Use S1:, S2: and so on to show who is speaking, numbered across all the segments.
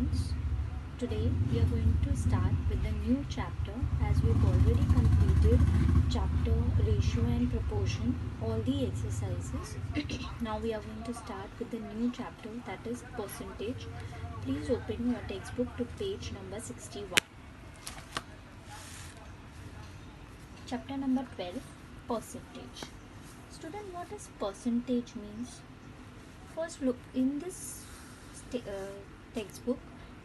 S1: students. Today we are going to start with the new chapter as we've already completed chapter ratio and proportion, all the exercises. Now we are going to start with the new chapter, that is percentage. Please open your textbook to page number 61. Chapter number 12, percentage. Student, what does percentage means? First, look in this textbook.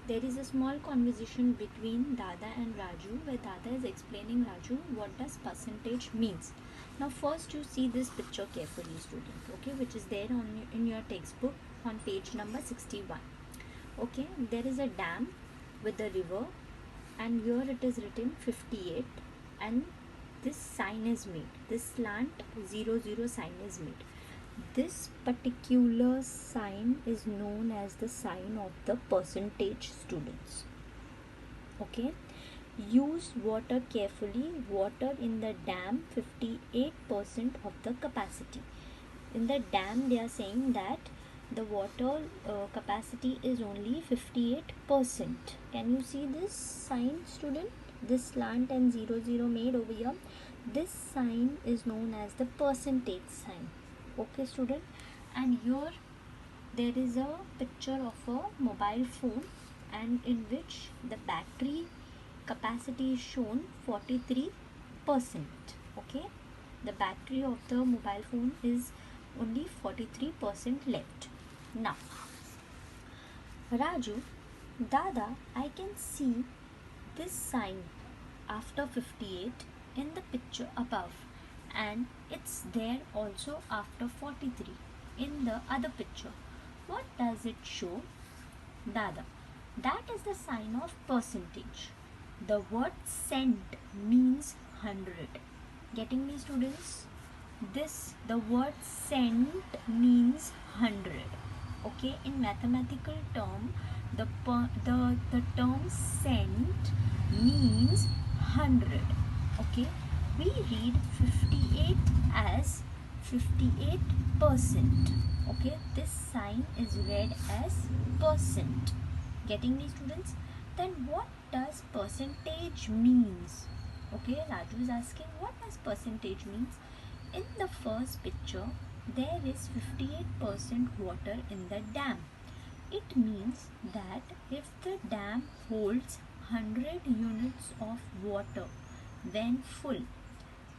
S1: There is a small conversation between Dada and Raju, where Dada is explaining Raju what does percentage means. Now, first you see this picture carefully, student. Okay, which is there in your textbook on page number 61. Okay, there is a dam with a river, and here it is written 58, and this sign is made. This slant 00 sign is made. This particular sign is known as the sign of the percentage, students. Okay, use water carefully. Water in the dam 58% of the capacity. In the dam they are saying that the water capacity is only 58%. Can you see this sign, student? This slant and 00 made over here. This sign is known as the percentage sign. Okay, student, and here there is a picture of a mobile phone, and in which the battery capacity is shown 43%. Okay, the battery of the mobile phone is only 43% left. Now, Raju, Dada, I can see this sign after 58 in the picture above, and it's there also after 43 in the other picture. What does it show? Dada, that is the sign of percentage. The word cent means 100. Getting me, students? The word cent means 100. Okay, in mathematical term, the term cent means 100. Okay, we read 58 as 58%. Okay, this sign is read as percent. Getting me, students? Then what does percentage means? Okay, Raju is asking what does percentage means. In the first picture there is 58% water in the dam. It means that if the dam holds 100 units of water when full,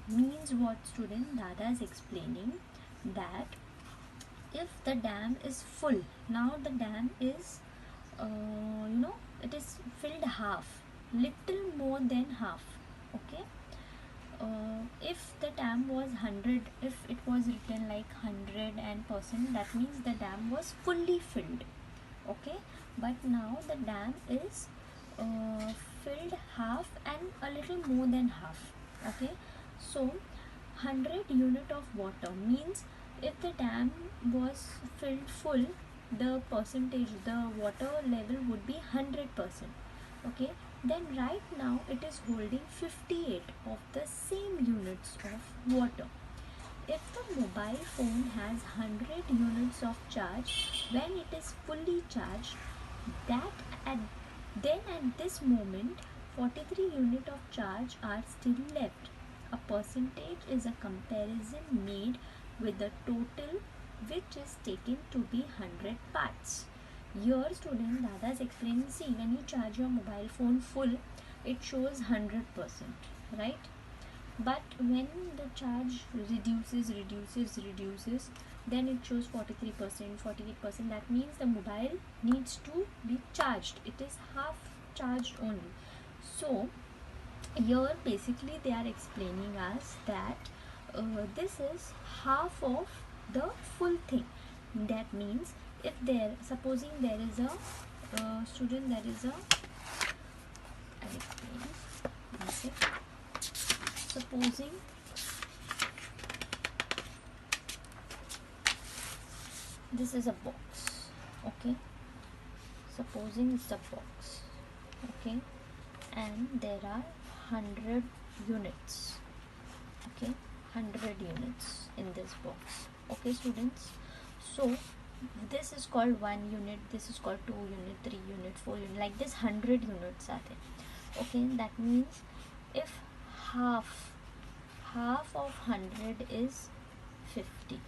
S1: means what, student? Dada is explaining that if the dam is full, now the dam is it is filled half, little more than half. Okay, if the dam was 100, if it was written like 100 and percent, that means the dam was fully filled. Okay, but now the dam is filled half and a little more than half. Okay, so 100 unit of water means if the dam was filled full, the percentage, the water level would be 100%. Okay, then right now it is holding 58 of the same units of water. If the mobile phone has 100 units of charge when it is fully charged, then at this moment 43 units of charge are still left. A percentage is a comparison made with the total which is taken to be 100 parts. Here, student, Dada is explaining, see, when you charge your mobile phone full, it shows 100%, right? But when the charge reduces, then it shows 43%, 48%. That means the mobile needs to be charged. It is half charged only. So, here basically they are explaining us that this is half of the full thing. That means if there, supposing there is a student, there is a, I'll explain. One sec. Supposing this is a box. Okay, supposing it's a box. Okay, and there are 100 units. Okay, 100 units in this box. Okay, students, so this is called 1 unit, this is called 2 unit, 3 unit, 4 unit, like this 100 units are there. Okay, that means if half of 100 is 50,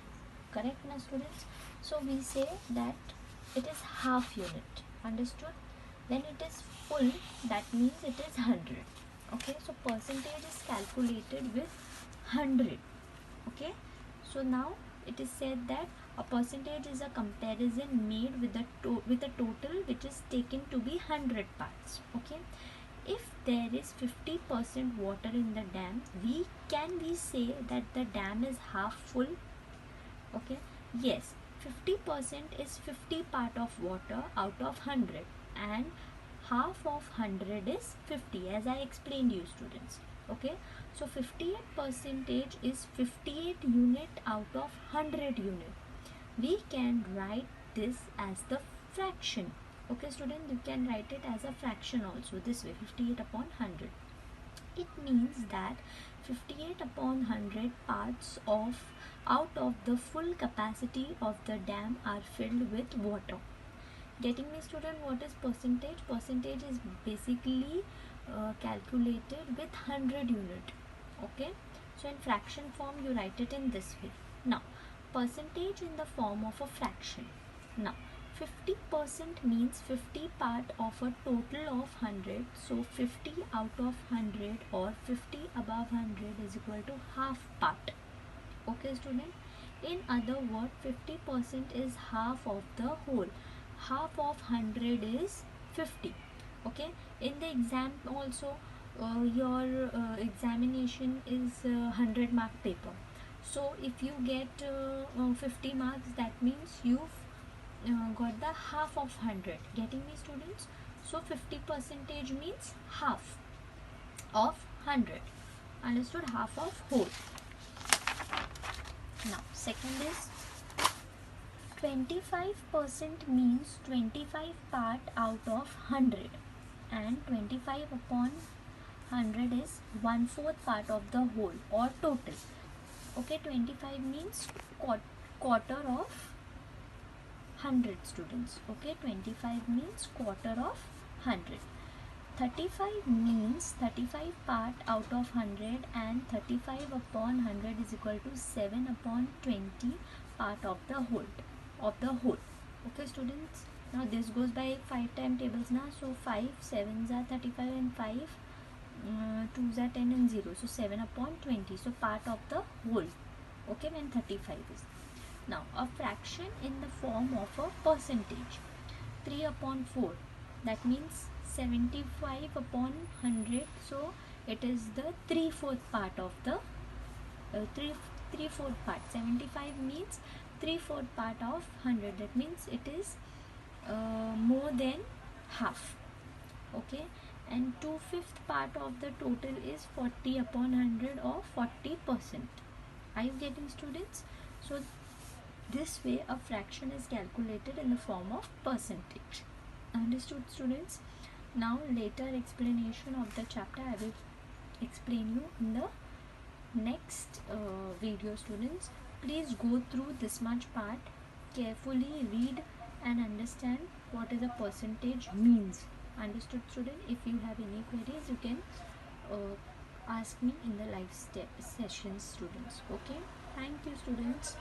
S1: correct now students? So we say that it is half unit, understood? Then it is full, that means it is 100. Okay, so percentage is calculated with 100. Okay, so now it is said that a percentage is a comparison made with with a total which is taken to be 100 parts. Okay, if there is 50% water in the dam, we say that the dam is half full? Okay, yes, 50% is 50 part of water out of 100, and half of 100 is 50, as I explained you students. Okay, so 58 percentage is 58 unit out of 100 unit. We can write this as the fraction. Okay student, you can write it as a fraction also, this way, 58 upon 100. It means that 58 upon 100 parts of out of the full capacity of the dam are filled with water. Getting me student, what is percentage? Percentage is basically calculated with 100 unit. Okay, so in fraction form you write it in this way. Now percentage in the form of a fraction. Now 50% means 50 part of a total of 100, so 50 out of 100 or 50 above 100 is equal to half part. Okay student, in other words, 50% is half of the whole. Half of 100 is 50. Okay, in the exam also, your examination is 100 mark paper. So if you get 50 marks, that means you've got the half of 100. Getting me students? So 50 percentage means half of 100. Understood? Half of whole. Now second is 25% means 25 part out of 100, and 25 upon 100 is 1/4 part of the whole or total. Okay, 25 means quarter of 100 students. Okay, 25 means quarter of 100. 35 means 35 part out of 100, and 35 upon 100 is equal to 7 upon 20 part of the whole. Okay students, now this goes by 5 timetables now. So 5 7s are 35 and 5 2s are 10 and 0, so 7 upon 20, so part of the whole. Okay, when 35 is. Now a fraction in the form of a percentage. 3 upon 4, that means 75 upon 100, so it is the 3/4 part of the 3/4 part. 75 means 3/4 part of 100, that means it is more than half. Okay, and 2/5 part of the total is 40 upon 100 or 40%. Are you getting students? So this way a fraction is calculated in the form of percentage. Understood students? Now later explanation of the chapter I will explain you in the next video students. Please go through this much part, carefully read and understand what is a percentage means. Understood student? If you have any queries, you can ask me in the live sessions students. Okay, thank you students.